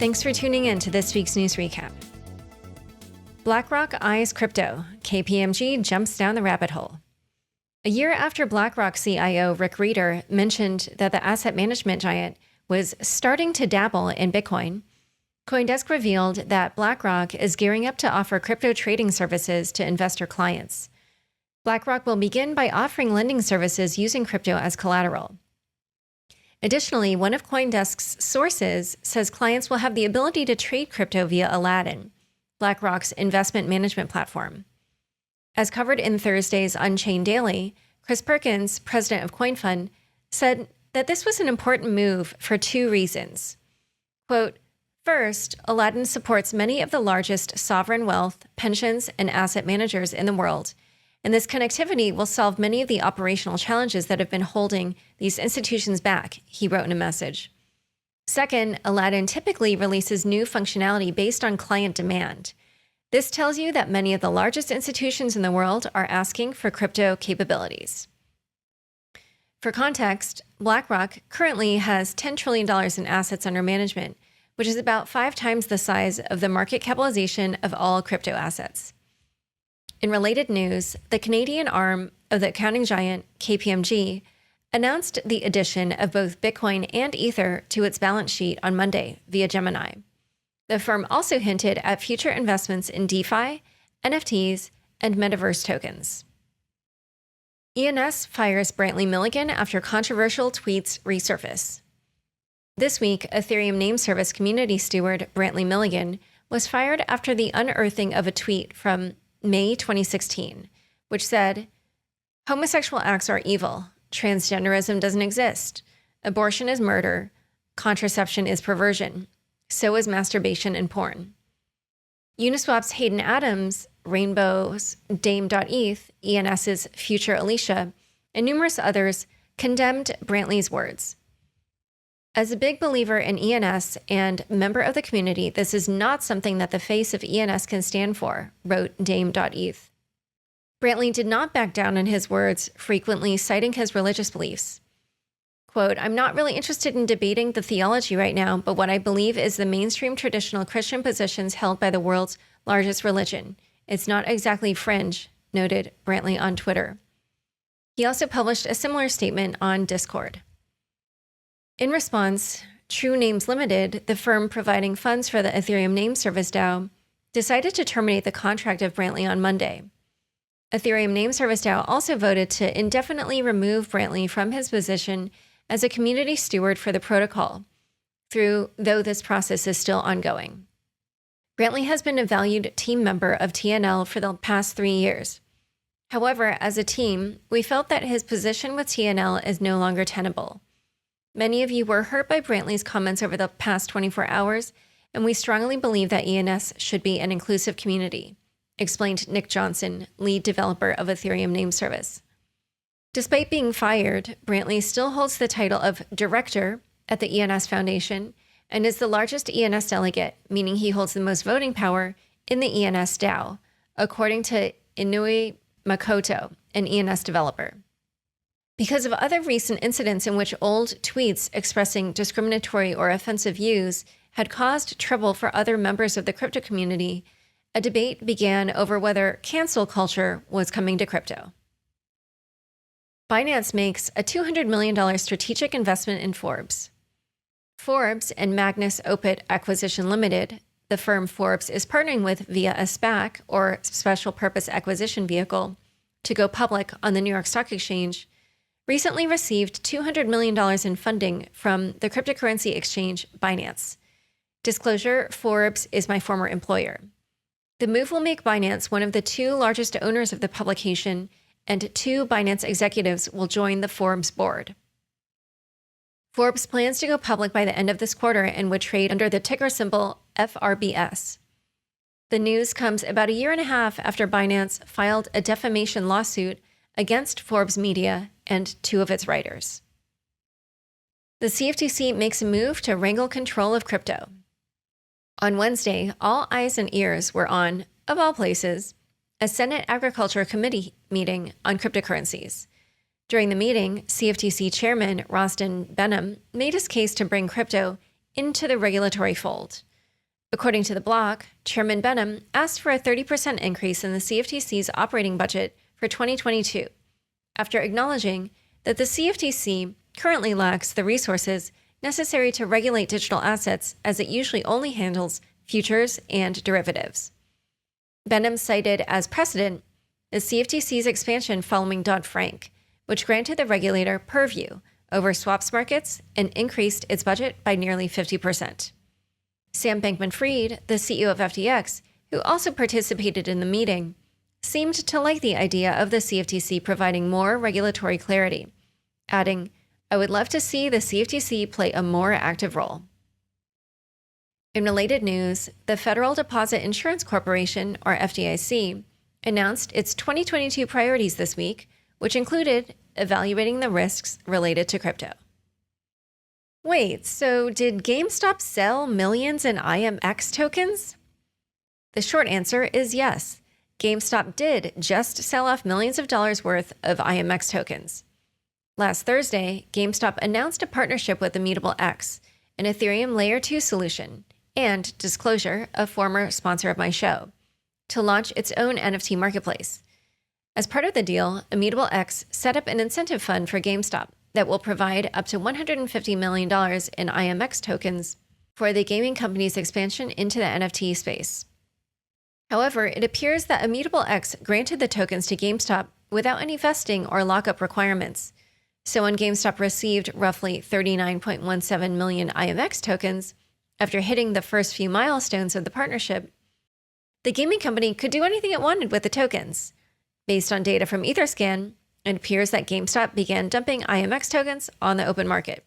Thanks for tuning in to this week's news recap. BlackRock eyes crypto. KPMG jumps down the rabbit hole. A year after BlackRock CIO Rick Rieder mentioned that the asset management giant was starting to dabble in Bitcoin, CoinDesk revealed that BlackRock is gearing up to offer crypto trading services to investor clients. BlackRock will begin by offering lending services using crypto as collateral. Additionally, one of CoinDesk's sources says clients will have the ability to trade crypto via Aladdin, BlackRock's investment management platform. As covered in Thursday's Unchained Daily, Chris Perkins, president of CoinFund, said that this was an important move for two reasons. Quote, "First, Aladdin supports many of the largest sovereign wealth, pensions, and asset managers in the world, and this connectivity will solve many of the operational challenges that have been holding these institutions back," he wrote in a message. Second, Aladdin typically releases new functionality based on client demand. This tells you that many of the largest institutions in the world are asking for crypto capabilities. For context, BlackRock currently has $10 trillion in assets under management, which is about 5 times the size of the market capitalization of all crypto assets. In related news, the Canadian arm of the accounting giant KPMG announced the addition of both Bitcoin and Ether to its balance sheet on Monday via Gemini. The firm also hinted at future investments in DeFi, NFTs, and metaverse tokens. ENS fires Brantly Millegan after controversial tweets resurface. This week, Ethereum name service community steward Brantly Millegan was fired after the unearthing of a tweet from May 2016, which said, "Homosexual acts are evil. Transgenderism doesn't exist. Abortion is murder. Contraception is perversion. So is masturbation and porn." Uniswap's Hayden Adams, Rainbow's Dame.eth, ENS's Future Alicia, and numerous others condemned Brantly's words. "As a big believer in ENS and member of the community, this is not something that the face of ENS can stand for," wrote Dame.eth. Brantly did not back down on his words, frequently citing his religious beliefs. Quote, "I'm not really interested in debating the theology right now, but what I believe is the mainstream traditional Christian positions held by the world's largest religion. It's not exactly fringe," noted Brantly on Twitter. He also published a similar statement on Discord. In response, True Names Limited, the firm providing funds for the Ethereum name service DAO, decided to terminate the contract of Brantly on Monday. Ethereum name service DAO also voted to indefinitely remove Brantly from his position as a community steward for the protocol, though this process is still ongoing. Brantly has been a valued team member of TNL for the past 3 years. However, as a team, we felt that his position with TNL is no longer tenable. Many of you were hurt by Brantly's comments over the past 24 hours, and we strongly believe that ENS should be an inclusive community, explained Nick Johnson, lead developer of Ethereum name service. Despite being fired, Brantly still holds the title of director at the ENS Foundation and is the largest ENS delegate, meaning he holds the most voting power in the ENS DAO, according to Inui Makoto, an ENS developer. Because of other recent incidents in which old tweets expressing discriminatory or offensive views had caused trouble for other members of the crypto community, a debate began over whether cancel culture was coming to crypto. Binance makes a $200 million strategic investment in Forbes. Forbes and Magnus Opit Acquisition Limited, the firm Forbes is partnering with via a SPAC, or Special Purpose Acquisition Vehicle, to go public on the New York Stock Exchange, recently received $200 million in funding from the cryptocurrency exchange Binance. Disclosure, Forbes is my former employer. The move will make Binance one of the 2 largest owners of the publication, and 2 Binance executives will join the Forbes board. Forbes plans to go public by the end of this quarter and would trade under the ticker symbol FRBS. The news comes about a year and a half after Binance filed a defamation lawsuit against Forbes Media and 2 of its writers. The CFTC makes a move to wrangle control of crypto. On Wednesday, all eyes and ears were on, of all places, a Senate Agriculture Committee meeting on cryptocurrencies. During the meeting, CFTC Chairman Rostin Behnam made his case to bring crypto into the regulatory fold. According to the block, Chairman Benham asked for a 30% increase in the CFTC's operating budget for 2022, after acknowledging that the CFTC currently lacks the resources necessary to regulate digital assets, as it usually only handles futures and derivatives. Benham cited as precedent the CFTC's expansion following Dodd-Frank, which granted the regulator purview over swaps markets and increased its budget by nearly 50%. Sam Bankman-Fried, the CEO of FTX, who also participated in the meeting, seemed to like the idea of the CFTC providing more regulatory clarity, adding, "I would love to see the CFTC play a more active role." In related news, the Federal Deposit Insurance Corporation, or FDIC, announced its 2022 priorities this week, which included evaluating the risks related to crypto. Wait, so did GameStop sell millions in IMX tokens? The short answer is yes. GameStop did just sell off millions of dollars worth of IMX tokens. Last Thursday, GameStop announced a partnership with Immutable X, an Ethereum Layer 2 solution, and Disclosure, a former sponsor of my show, to launch its own NFT marketplace. As part of the deal, Immutable X set up an incentive fund for GameStop that will provide up to $150 million in IMX tokens for the gaming company's expansion into the NFT space. However, it appears that Immutable X granted the tokens to GameStop without any vesting or lockup requirements. So when GameStop received roughly 39.17 million IMX tokens after hitting the first few milestones of the partnership, the gaming company could do anything it wanted with the tokens. Based on data from Etherscan, it appears that GameStop began dumping IMX tokens on the open market.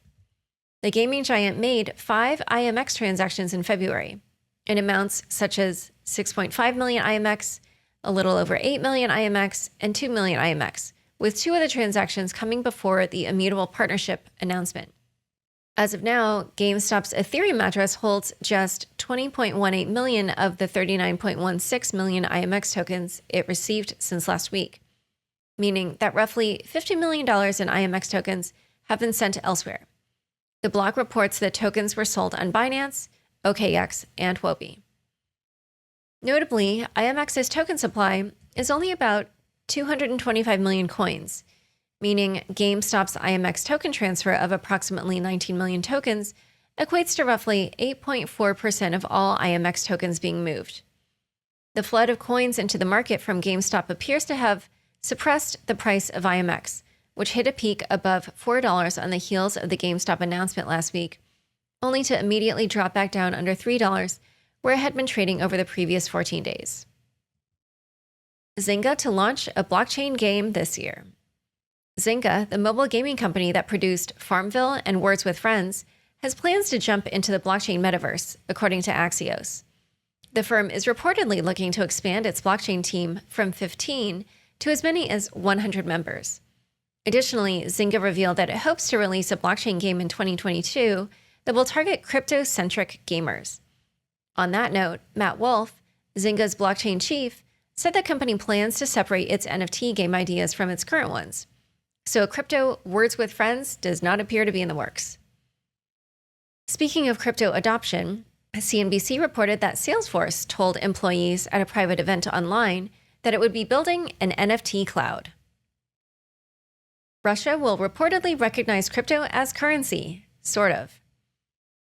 The gaming giant made 5 IMX transactions in February, in amounts such as 6.5 million IMX, a little over 8 million IMX, and 2 million IMX, with 2 of the transactions coming before the Immutable partnership announcement. As of now, GameStop's Ethereum address holds just 20.18 million of the 39.16 million IMX tokens it received since last week, meaning that roughly $50 million in IMX tokens have been sent elsewhere. The block reports that tokens were sold on Binance, OKX, and Huobi. Notably, IMX's token supply is only about 225 million coins, meaning GameStop's IMX token transfer of approximately 19 million tokens equates to roughly 8.4% of all IMX tokens being moved. The flood of coins into the market from GameStop appears to have suppressed the price of IMX, which hit a peak above $4 on the heels of the GameStop announcement last week, only to immediately drop back down under $3, where it had been trading over the previous 14 days. Zynga to launch a blockchain game this year. Zynga, the mobile gaming company that produced Farmville and Words with Friends, has plans to jump into the blockchain metaverse, according to Axios. The firm is reportedly looking to expand its blockchain team from 15 to as many as 100 members. Additionally, Zynga revealed that it hopes to release a blockchain game in 2022 that will target crypto-centric gamers. On that note, Matt Wolf, Zynga's blockchain chief, said the company plans to separate its NFT game ideas from its current ones. So crypto Words with Friends does not appear to be in the works. Speaking of crypto adoption, CNBC reported that Salesforce told employees at a private event online that it would be building an NFT cloud. Russia will reportedly recognize crypto as currency, sort of.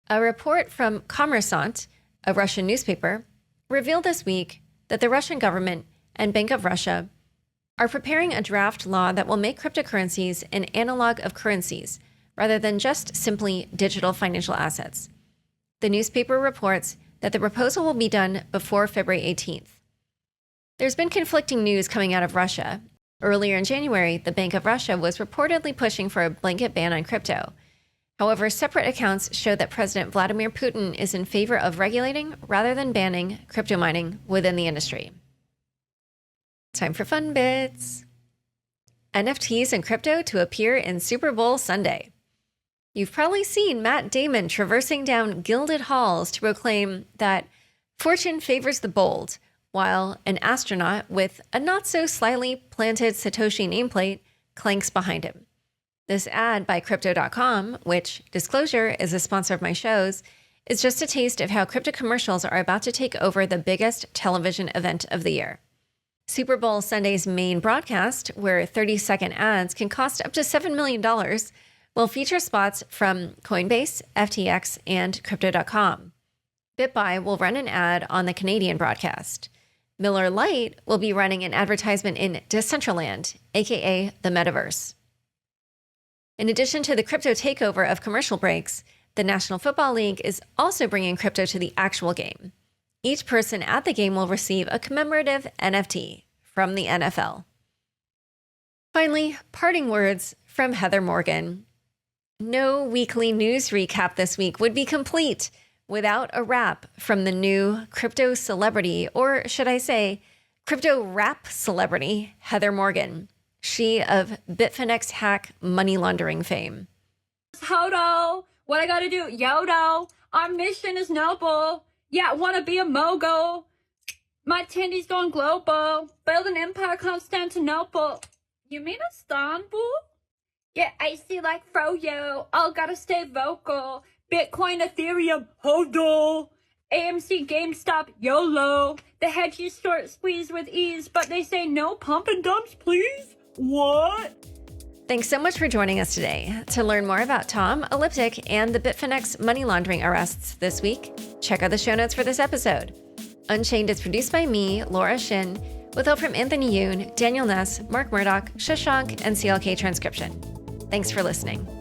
A report from Kommersant, a Russian newspaper, revealed this week that the Russian government and Bank of Russia are preparing a draft law that will make cryptocurrencies an analog of currencies, rather than just simply digital financial assets. The newspaper reports that the proposal will be done before February 18th. There's been conflicting news coming out of Russia. Earlier in January, the Bank of Russia was reportedly pushing for a blanket ban on crypto. However, separate accounts show that President Vladimir Putin is in favor of regulating rather than banning crypto mining within the industry. Time for fun bits. NFTs and crypto to appear in Super Bowl Sunday. You've probably seen Matt Damon traversing down gilded halls to proclaim that fortune favors the bold, while an astronaut with a not-so-slyly planted Satoshi nameplate clanks behind him. This ad by Crypto.com, which, disclosure, is a sponsor of my shows, is just a taste of how crypto commercials are about to take over the biggest television event of the year. Super Bowl Sunday's main broadcast, where 30-second ads can cost up to $7 million, will feature spots from Coinbase, FTX, and Crypto.com. BitBuy will run an ad on the Canadian broadcast. Miller Lite will be running an advertisement in Decentraland, aka the Metaverse. In addition to the crypto takeover of commercial breaks, the National Football League is also bringing crypto to the actual game. Each person at the game will receive a commemorative NFT from the NFL. Finally, parting words from Heather Morgan. No weekly news recap this week would be complete without a rap from the new crypto celebrity, or should I say, crypto rap celebrity, Heather Morgan, she of Bitfinex hack money laundering fame. Hodo, what I gotta do? Yodo, our mission is noble. Yeah, I wanna be a mogul. My tendy's gone global. Build an empire, Constantinople. You mean Istanbul? Yeah, icy like froyo. All gotta stay vocal. Bitcoin, Ethereum, hodl. AMC, GameStop, YOLO. The hedges short squeeze with ease, but they say no pump and dumps, please? What? Thanks so much for joining us today. To learn more about Tom, Elliptic, and the Bitfinex money laundering arrests this week, check out the show notes for this episode. Unchained is produced by me, Laura Shin, with help from Anthony Yoon, Daniel Ness, Mark Murdoch, Shashank, and CLK Transcription. Thanks for listening.